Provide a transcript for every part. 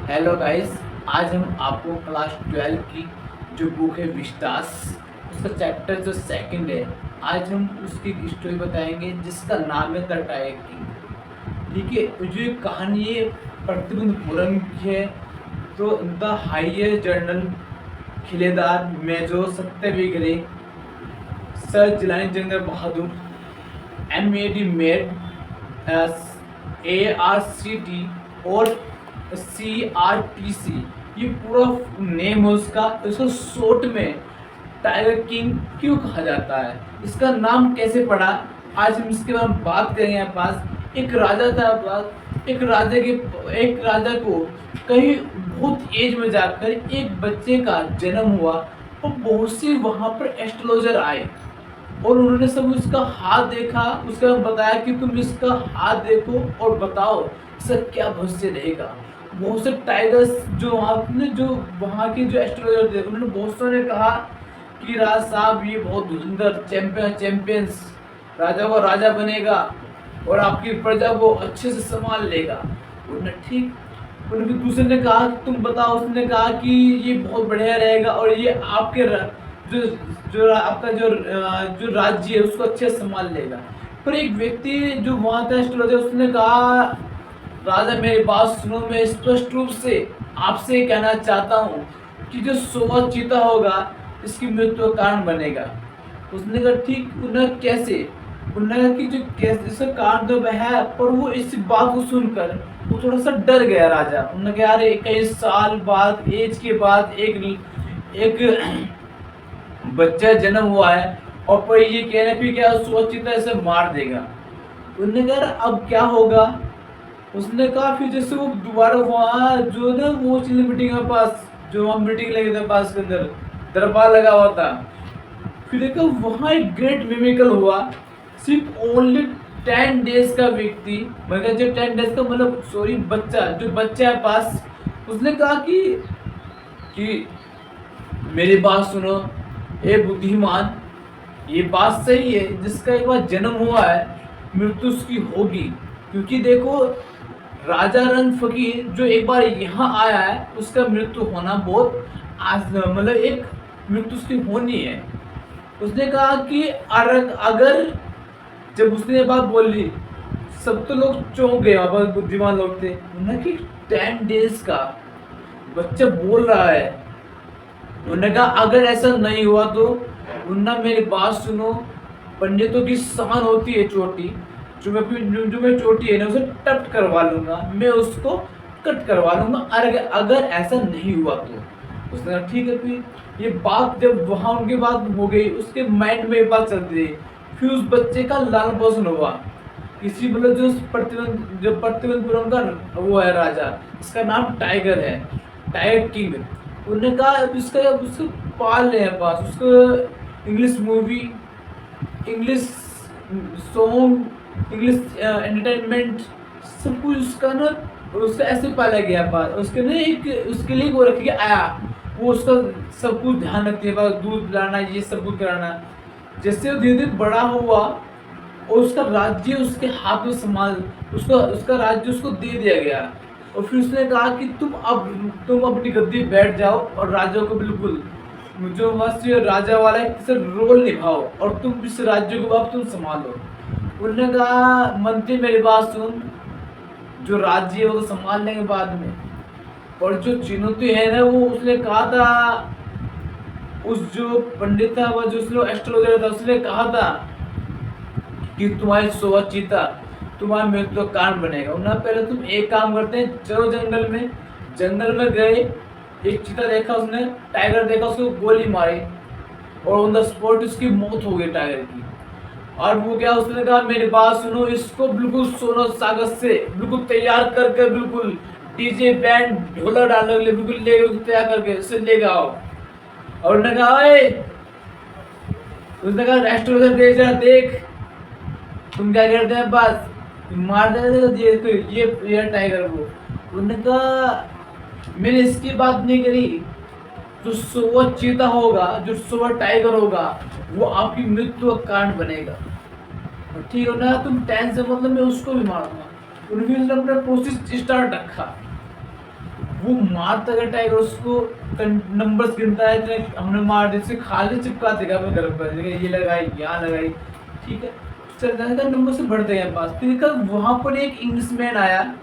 Hello guys. आज हम आपको क्लास 12 की जो बुक है विस्तास, उसका चैप्टर जो सेकंड है, आज हम उसकी स्टोरी बताएंगे जिसका नाम है द टाइगर किंग। ठीक है, तो जो ये कहानी है प्रतिबंधपुरम की है। तो द हायर जनरल खिलेदार major Satyavir sir Jilani Jung Bahadur MAD मेड ARCT और CRTC, ये पूरा नेम है उसका। इसको शॉर्ट में टाइगर किंग क्यों कहा जाता है, इसका नाम कैसे पड़ा, आज हम इसके बारे में बात करेंगे। यहाँ पास एक राजा था। एक राजा को कहीं बहुत एज में जाकर एक बच्चे का जन्म हुआ और बहुत सी वहां पर एस्ट्रोलॉजर आए और उन्होंने सब उसका हाथ देखा। उसका बताया कि तुम इसका हाथ देखो और बताओ इसका क्या भविष्य रहेगा। बहुत से टाइगर्स जो वहाँ के जो एस्ट्रोलॉजर थे, उन्होंने बहुत से ने कहा कि राज साहब ये बहुत सुंदर चैंपियंस राजा को राजा बनेगा और आपकी प्रजा को अच्छे से संभाल लेगा। उन्होंने ठीक। उन्होंने दूसरे ने कहा कि तुम बताओ। उसने कहा कि ये बहुत बढ़िया रहेगा और ये आपके जो जो आपका जो राज्य है उसको अच्छे से संभाल लेगा। पर एक व्यक्ति जो वहां था एस्ट्रोलॉजर, उसने कहा राजा मेरी बात सुनो, मैं स्पष्ट रूप से आपसे कहना चाहता हूँ कि जो सोवा चीता होगा इसकी मृत्यु का कारण बनेगा। उसने कहा ठीक। उन्हें कैसे? उन्होंने कहा कि जो कैसे इसका कारण तो है, पर वो इस बात को सुनकर वो थोड़ा सा डर गया राजा। उन्होंने कहा अरे कई साल बाद एज के बाद एक बच्चा जन्म हुआ है और पर ये कहने पे क्या सोचिता इसे मार देगा। उन्होंने कहा अब क्या होगा? उसने कहा फिर जैसे वो दोबारा वहाँ जो ना वो मीटिंग के पास, जो वहाँ मीटिंग लगे थे पास के अंदर दरबार लगा हुआ था, फिर देखा वहाँ एक ग्रेट मिमिकल हुआ। सिर्फ ओनली 10 डेज का व्यक्ति, मतलब जो 10 डेज का मतलब सॉरी बच्चा, जो बच्चा है पास, उसने कहा कि मेरी बात सुनो ए बुद्धिमान, ये बात सही है, जिसका एक बार जन्म हुआ है मृत्यु उसकी होगी। क्योंकि देखो राजा रंग फकीर जो एक बार यहाँ आया है उसका मृत्यु होना बहुत मतलब एक मृत्यु उसकी होनी है। उसने कहा कि अगर जब उसने ये बात बोली सब तो लोग चौंक गए, वहां पर बुद्धिमान लोग थे। उन्होंने कि 10 डेज का बच्चा बोल रहा है। उन्होंने कहा अगर ऐसा नहीं हुआ तो उन्ना मेरी बात सुनो, पंडितों की शान होती है चोटी, जो मैं चोटी है ना उसे टट करवा लूंगा, मैं उसको कट करवा लूंगा अगर ऐसा नहीं हुआ तो। उसने कहा ठीक है। फिर ये बात जब वहां उनकी बात हो गई, उसके माइंड में ये बात चलती रही। फिर उस बच्चे का लालन पालन हुआ। किसी मतलब जो प्रतिबंधपुरम का वो है राजा, इसका नाम टाइगर है, टाइगर किंग। उन्होंने कहा अब उसको पाल रहे हैं पास, उसको English movie, English song, English entertainment, सब कुछ उसका ना उसका ऐसे पाला गया पास। उसके ना एक उसके लिए वो रख के आया, वो उसका सब कुछ ध्यान रखती है, दूध पिलाना, ये सब कुछ कराना। जैसे वो धीरे धीरे बड़ा हुआ और उसका राज्य उसके हाथ में संभाल, उसका राज्य उसको दे दिया गया। और फिर उसने कहा कि तुम अपनी गद्दी बैठ जाओ और राजा को बिल्कुल जो मस्त राजा वाला है रोल निभाओ और तुम इस राज्य को अब तुम संभालो। उन्होंने कहा मंत्री मेरी बात सुन, जो राज्य है वो तो संभाल लेंगे बाद में, और जो चुनौती है ना वो उसने कहा था, उस जो पंडित था वह जो एस्ट्रोलॉजर था उसने कहा था कि तुम्हारी सोवा चीता तुम्हारे मृत्यु का कारण बनेगा। ना पहले तुम एक काम करते हैं, चलो जंगल में गए, एक चीता देखा उसने, टाइगर देखा, उसको गोली मारी और ऑन द स्पॉट उसकी मौत हो गई टाइगर की। और वो क्या, उसने कहा मेरी बात सुनो, इसको बिल्कुल सोना सागर से बिल्कुल तैयार करके बिल्कुल डीजे बैंड ढोला डालने के लिए बिल्कुल ले तैयार करके इसे ले आओ। और उन्होंने कहा उसने कहा एस्ट्रोलॉजर देख जरा देख तुम क्या करते हैं, बस मार देते ये टाइगर को। उन्होंने कहा मैंने इसकी बात नहीं करी, जो सोवा चीता होगा, जो सोवा टाइगर होगा, वो आपकी मृत्यु का कारण बनेगा। ठीक है ना, तुम टेंशन मतलब मैं उसको भी मारूंगा। उन्होंने अपना प्रोसेस स्टार्ट रखा। वो मारता है टाइगर उसको, नंबर्स गिनता है, इतने हमने मार दिए, उससे खाली चिपका देगा अपने घर पर, ये लगाई यहाँ लगाई, ठीक है, चल जाएगा, नंबर से बढ़ते हैं पास। फिर वहां पर एक इंग्लिशमैन आया,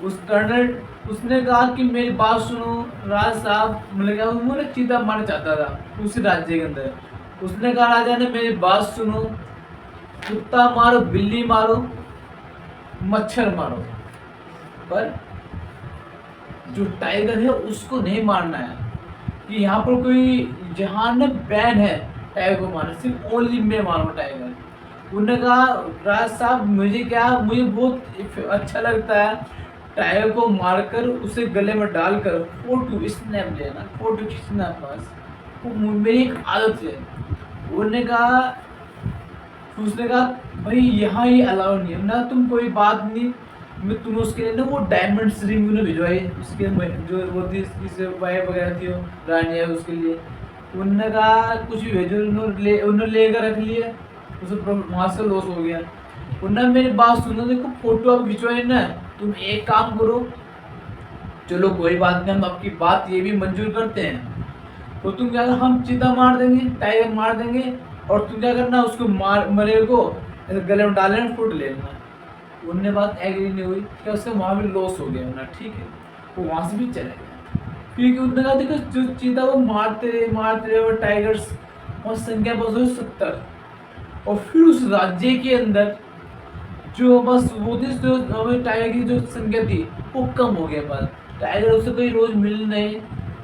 उस कर्नल, उसने कहा कि मेरी बात सुनो राज साहब, मतलब क्या वो ना चीता मारना चाहता था उसी राज्य के अंदर। उसने कहा राजा ने मेरी बात सुनो, कुत्ता मारो, बिल्ली मारो, मच्छर मारो, पर जो टाइगर है उसको नहीं मारना है। कि यहाँ पर कोई जहाँ न बैन है टाइगर को मारना, सिर्फ ओनली मैं मारूंगा टाइगर। उन्होंने कहा राज साहब मुझे बहुत अच्छा लगता है टाइगर को मारकर उसे गले में डालकर फोटो स्नैप लेना, फोटो खींचना पास, वो मेरी एक आदत है। उसने कहा भाई यहाँ ये अलाउ नहीं है ना, तुम कोई बात नहीं, मैं तुम्हें उसके लिए ना वो डायमंड रिंग उन्हें भिजवाई, उसके जो वो थी इससे वाइफ वगैरह थी वो रानी है उसके लिए। उन्होंने कहा कुछ भी भेजो, उन्होंने लेकर रख लिया, उसे वहाँ से लॉस हो गया। उन्होंने मेरी बात सुनो, देखो फोटो आप खिंचवाई ना, तुम एक काम करो, चलो कोई बात नहीं, हम आपकी बात ये भी मंजूर करते हैं, तो तुम क्या, हम चीता मार देंगे, टाइगर मार देंगे, और तुम क्या करना उसको मरे को गले में डाल लेना, फुट लेना। उनने बात एग्री नहीं हुई, क्या उसका वहाँ भी लॉस हो गया ना, ठीक है, वो वहाँ से भी चले गए। क्योंकि उन्होंने कहा देखो जो चीता वो मारते रहे वो टाइगर्स, और संख्या बस हुई 70, और फिर उस राज्य के अंदर जो बस वो थी जो टाइगर की जो संख्या थी वो कम हो गया, बस टाइगर उससे कोई रोज मिल नहीं,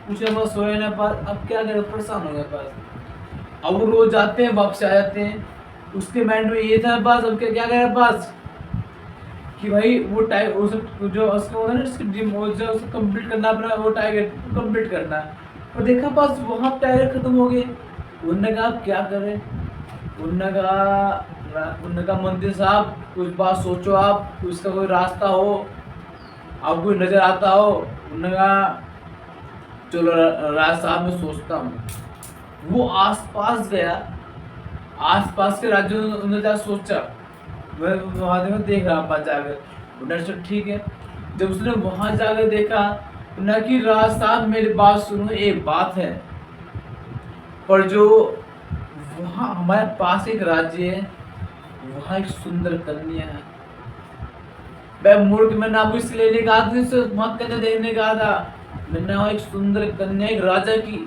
पूछे बस सोए ना पास, अब क्या करे, परेशान हो गया पास। अब वो रोज जाते हैं वापस आ जाते हैं, उसके माइंड में ये था पास, अब क्या करे पास कि भाई वो टाइगर जो उसका होता है ना, उसको कंप्लीट करना अपना, वो टाइगर कंप्लीट करना, और देखा पास वहाँ टाइगर खत्म हो गए। उन्होंने कहा क्या करे, उन्होंने कहा मंत्री साहब कुछ बात सोचो आप, उसका कोई रास्ता हो, आपको कोई नजर आता हो। उन्होंने कहा चलो राज साहब मैं सोचता हूँ। वो आसपास गया, आसपास के राज्यों में उन्होंने क्या सोचा, वहां देख रहा पास जाकर, उन्होंने ठीक है। जब उसने वहां जाकर देखा ना कि राज साहब मेरी बात सुनो, एक बात है, पर जो वहाँ हमारे पास एक राज्य है, वहाँ एक सुंदर कन्या है। मैं मूर्ख, मैंने आपको इसलिए नहीं कहा था, वहां कन्या देखने कहा था, मैंने वहाँ एक सुंदर कन्या एक राजा की।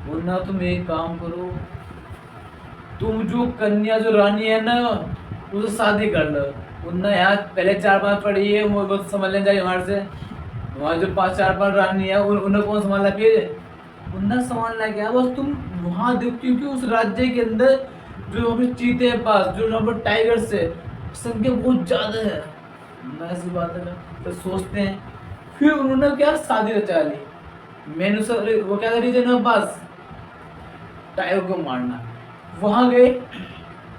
बोलना तुम एक काम करो, तुम जो कन्या जो रानी है ना उससे शादी कर लो। उन्ना यहाँ पहले 4-5 पड़ी है, वो बहुत संभालने जाए हमारे से, वहाँ जो 5-4-5 रानी है उन्हें कौन संभाला, फिर उन्ना संभालना क्या, बस तुम वहाँ देखो, क्योंकि उस राज्य के अंदर जो हमें चीते हैं पास, जो यहाँ पर टाइगर्स है संख्या बहुत ज्यादा है, ऐसी बात है तो सोचते हैं। फिर उन्होंने क्या शादी रचा ली, मैंने वो क्या रीजन पास टाइगर को मारना। वहां गए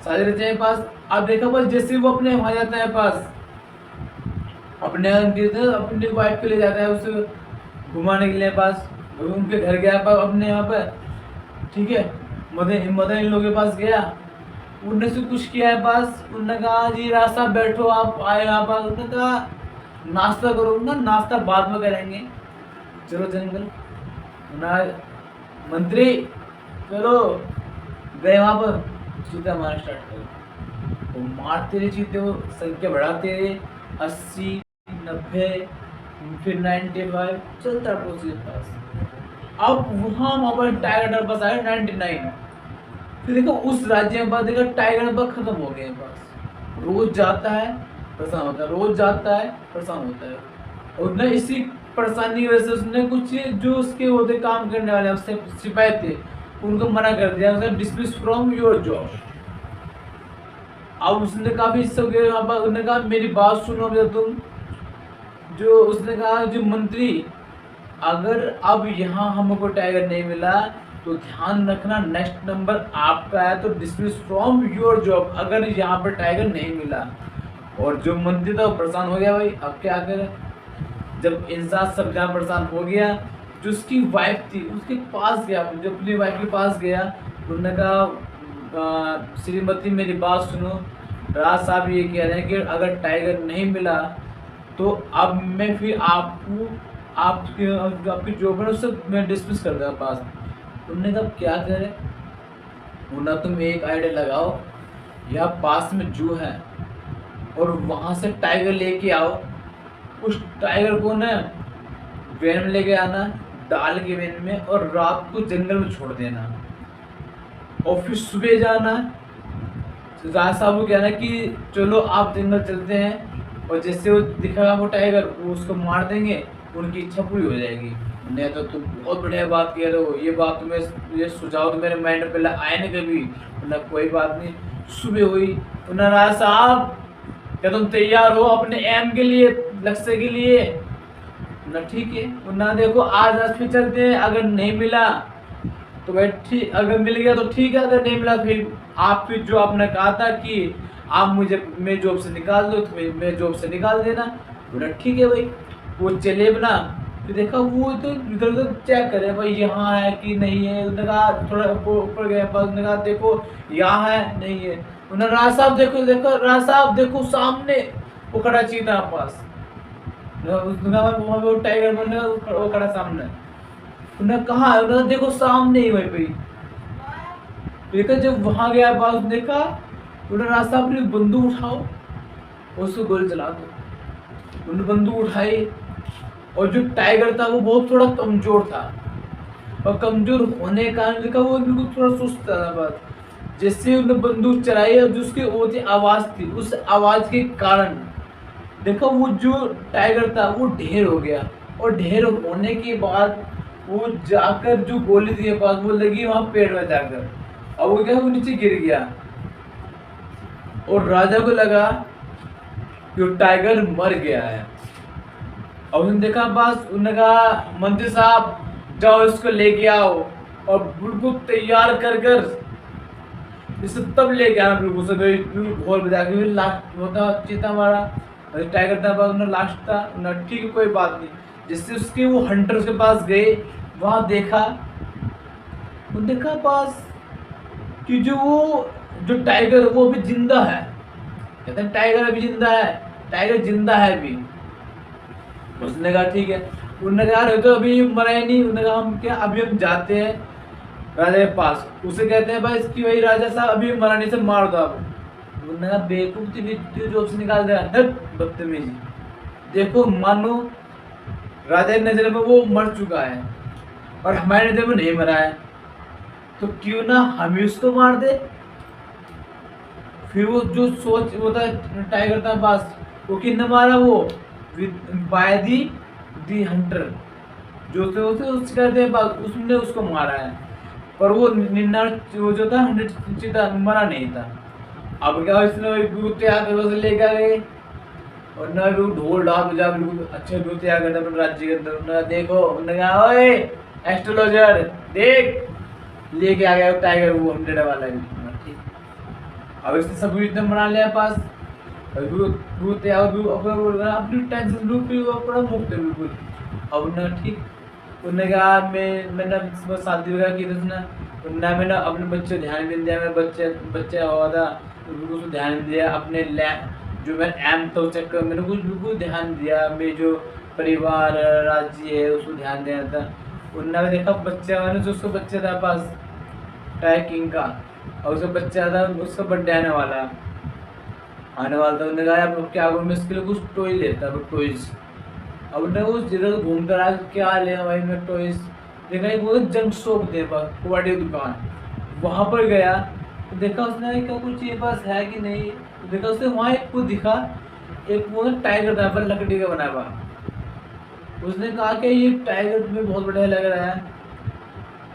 शादी रचा है पास, आप देखा पास जैसे वो अपने वहां जाता है पास, अपने वाइफ के लिए जाता है उसे घुमाने के लिए पास, उनके घर गया पास अपने यहाँ पर, ठीक है, मदर इन लोगों के पास गया, उनने से कुछ किया है पास, उन्होंने कहा जी रास्ता बैठो आप आए यहाँ पास, उन्होंने कहा नाश्ता करो ना, नाश्ता बाद में करेंगे, चलो जंगल ना मंत्री चलो गए वहां पर, चीता मारना स्टार्ट कर, वो मारते रहे चीते, वो संख्या बढ़ाते रहे, 80, 90, फिर 95 चलता प्रोसीजर पास। अब वहां पर टाइगर पास आया 99, फिर देखो उस राज्य में पास देखा टाइगर पास खत्म हो गए पास, रोज जाता है परेशान होता है, रोज जाता है परेशान होता है, और न इसी परेशानी की वजह से उसने कुछ जो उसके होते काम करने वाले उससे सिपाही थे उनको मना कर दिया, उसने डिसमिस फ्रॉम योर जॉब। अब उसने काफी इससे उसने कहा मेरी बात सुनो, तुम जो उसने कहा जो मंत्री, अगर अब यहाँ हमको टाइगर नहीं मिला तो ध्यान रखना नेक्स्ट नंबर आपका है, तो डिसमिस फ्रॉम योर जॉब, अगर यहाँ पर टाइगर नहीं मिला। और जो मंत्री था वो परेशान हो गया, भाई अब क्या करें, जब इंसान सब जहाँ परेशान हो गया, जो उसकी वाइफ थी उसके पास गया, जो अपनी वाइफ के पास गया, उन्होंने कहा श्रीमती मेरी बात सुनो, राज साहब ये कह रहे हैं कि अगर टाइगर नहीं मिला तो अब मैं फिर आपको आपके आपकी जो है उससे मैं डिस्कस कर रहा पास। उन्होंने कहा क्या करें, ना तुम एक आइडिया लगाओ, या पास में जू है और वहाँ से टाइगर लेके आओ, उस टाइगर को ना वैन में लेके आना, डाल के वैन में, और रात को जंगल में छोड़ देना, और फिर सुबह जाना। राजा साहब को कहना कि चलो आप जंगल चलते हैं, और जैसे वो दिखेगा वो टाइगर, वो उसको मार देंगे, उनकी इच्छा पूरी हो जाएगी। नहीं तो तुम बहुत बढ़िया बात कह रहे हो, ये बात तुम्हें, ये सुझाव तो मेरे माइंड में पहले आए नहीं कभी। मतलब कोई बात नहीं। सुबह हुई, राजा साहब क्या तुम तैयार हो अपने एम के लिए, लक्ष्य के लिए? ना ठीक है ना, देखो आज फिर चलते हैं, अगर नहीं मिला तो भाई ठीक, अगर मिल गया तो ठीक है, अगर नहीं मिला फिर आप फिर जो आपने कहा था कि आप मुझे मेरे जॉब से निकाल दो, तो मेरे जॉब से निकाल देना। बोला ठीक है भाई। वो चले बना, फिर देखा वो तो इधर उधर चेक करे भाई यहाँ है कि नहीं है। उसने कहा थोड़ा ऊपर गया पास, उसने कहा देखो यहाँ है नहीं है। उन्होंने राज साहब देखो देखो, राज साहब देखो सामने वो खड़ा चीता पास, वो टाइगर बनने वो खड़ा सामने। उन्हें कहा, उन्हें देखो सामने ही वहीं पे। देखा जब वहां गया बात देखा, उन्होंने रास्ता अपनी बंदूक उठाओ, उसको गोली चला दो। उन्होंने बंदूक उठाई, और जो टाइगर था वो बहुत थोड़ा कमजोर था, और कमजोर होने के कारण देखा वो बिल्कुल थोड़ा सुस्त था बस। जैसे उन्होंने बंदूक चलाई, और जो उसकी वो आवाज थी, उस आवाज के कारण देखो वो जो टाइगर था वो ढेर हो गया, और ढेर होने के बाद वो जाकर जो गोली थी पास वो लगी वहां पेड़ में जाकर, और वो क्या वो नीचे गिर गया। और राजा को लगा कि वो टाइगर मर गया है। और उसने देखा बस, उन्होंने कहा मंत्री साहब जाओ इसको लेके आओ, और बिल्कुल तैयार कर कर इसे तब लेके आना, बिल्कुल सब घोल बजा के लास्ट होता चीता मारा, टाइगर था पास, उन्हें लास्ट था। उन्हें ठीक है कोई बात नहीं। जिससे उसके वो हंटर्स के पास गए, वहां देखा पास कि जो टाइगर वो अभी जिंदा है। कहते हैं टाइगर अभी जिंदा है, टाइगर जिंदा है अभी। उसने कहा ठीक है। उन्होंने कहा तो अभी मरा ही नहीं। उन्होंने कहा हम क्या, अभी हम जाते हैं राजा के पास, उसे कहते हैं भाई इसकी वही राजा साहब अभी मरा नहीं, से मार दो आप। उन्होंने कहा बेवकूफ जॉब से निकाल दिया, बदतमीजी। देखो मानो राजा की नजर में वो मर चुका है, और हमारे नजर में नहीं मरा है, तो क्यों ना हम ही उसको मार दे। फिर वो जो सोच वो था टाइगर था पास, वो किसने मारा, वो बाय दी हंटर जो थे उससे कहते हैं पास, उसने उसको मारा है। पर वो निन्ना वो जो था 100 चीता मरा नहीं था। अब क्या इसने लेकर गए, और ना भी ढोल ढाल बजा, बिल्कुल अच्छे दूर तैयार करते अपने राज्य के अंदर। देखो उन्होंने कहा ओए एस्ट्रोलॉजर देख, लेके आ गया टाइगर वो 100 वाला भी। ठीक, अब इसने सब इतना बना लिया पास, अपनी टेंशन पूरा मुक्त है बिल्कुल। अब उन्होंने ठीक, उन्होंने कहा मैंने शादी वगैरह की थी ना, मैंने अपने बच्चे ध्यान नहीं दिया, मेरा बच्चा हुआ था बिल्कुल ध्यान नहीं दिया, अपने जो मेरा एम था उस चक्कर मैंने कुछ बिल्कुल ध्यान दिया, मेरे जो परिवार राज्य है उसको ध्यान देना था। उन्होंने देखा बच्चा, मैंने जो उसका बच्चा था पास टाइगर किंग का, और उसका बच्चा था, उसका बर्थडे आने वाला था। उन्होंने कहा अब क्या करूँ मैं इसके लिए कुछ टॉय लेता, टॉयज। अब उन्होंने उस जगह घूम कर आ क्या ले भाई मैं टॉयज देखा, एक वो जंक शॉप दे पास कुवाड़ी दुकान, वहाँ पर गया तो देखा उसने क्या कुछ ये पास है कि नहीं। तो देखा उसने वहाँ एक को दिखा, एक वो टाइगर था पर लकड़ी का बना हुआ। उसने कहा कि ये टाइगर तुम्हें बहुत बढ़िया लग रहा है,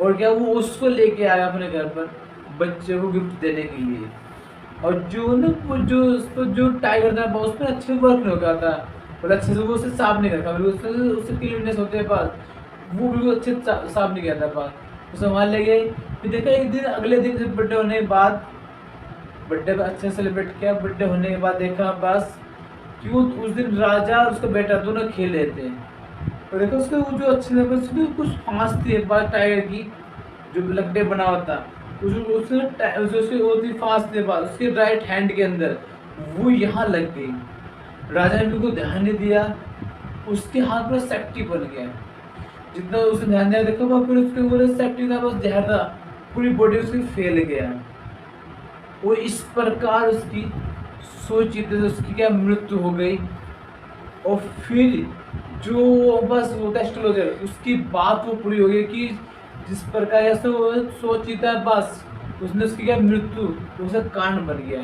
और क्या वो उसको लेके आया अपने घर पर बच्चे को गिफ्ट देने के लिए। और जो ना वो जो टाइगर था उस पर अच्छे वर्क नहीं होता था, मतलब अच्छे से वो उसे साफ नहीं करता, उससे क्लीननेस होते हैं पास, वो बिल्कुल अच्छे साफ नहीं करता पास। उसे वहाँ ले गए, फिर देखा एक दिन अगले दिन से बर्थडे होने के बाद, बर्थडे अच्छे से सेलिब्रेट किया। बर्थडे होने के बाद देखा बस कि वो उस दिन राजा और उसका बेटा दोनों खेल रहे थे। तो देखो उसके वो जो अच्छे से कुछ फांस थी बात टाइगर की, जो लकड़े बना हुआ था, उसकी वो थी फांस थी बात उसके राइट हैंड के अंदर, वो यहाँ लग गई। राजा ने बिल्कुल ध्यान नहीं दिया, उसके हाथ में सेप्टिक बन गया। जितना उसने ध्यान दिया देखा वह फिर उसके ऊपर सेप्टिक था, बस जहर था, पूरी बॉडी उसकी फैल गया। वो इस प्रकार उसकी सोची थी, उसकी क्या मृत्यु हो गई। और फिर जो बस वो एस्ट्रोलॉजर उसकी बात वो पूरी हो गई कि जिस प्रकार ऐसे वो सोची था बस उसने उसकी क्या मृत्यु उसका कारण बन गया।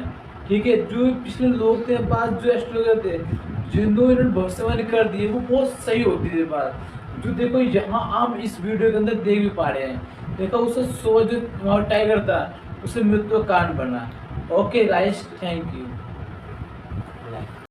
ठीक है, जो पिछले लोग थे बात जो एस्ट्रोलॉजर थे जिनको इन्होंने भविष्यवाणी कर दी वो बहुत सही होती थी बात। जो देखो यहाँ आप इस वीडियो के अंदर देख भी पा रहे हैं, देखो उसका सो जो टाइगर था उससे मृत्यु का कारण बना। Okay guys, thank you.